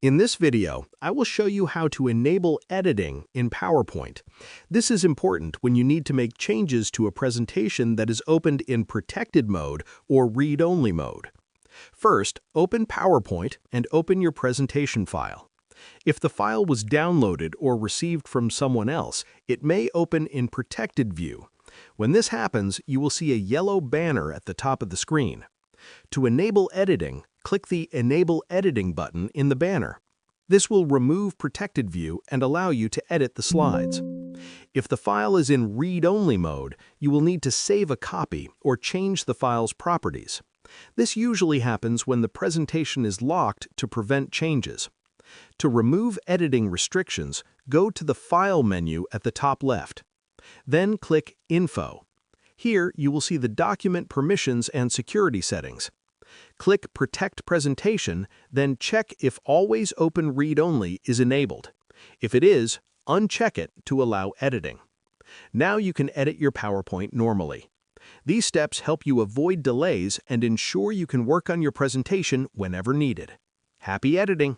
In this video, I will show you how to enable editing in PowerPoint. This is important when you need to make changes to a presentation that is opened in protected mode or read-only mode. First, open PowerPoint and open your presentation file. If the file was downloaded or received from someone else, it may open in protected view. When this happens, you will see a yellow banner at the top of the screen. To enable editing, click the Enable Editing button in the banner. This will remove protected view and allow you to edit the slides. If the file is in read-only mode, you will need to save a copy or change the file's properties. This usually happens when the presentation is locked to prevent changes. To remove editing restrictions, go to the File menu at the top left. Then click Info. Here, you will see the document permissions and security settings. Click Protect Presentation, then check if Always Open Read-Only is enabled. If it is, uncheck it to allow editing. Now you can edit your PowerPoint normally. These steps help you avoid delays and ensure you can work on your presentation whenever needed. Happy editing!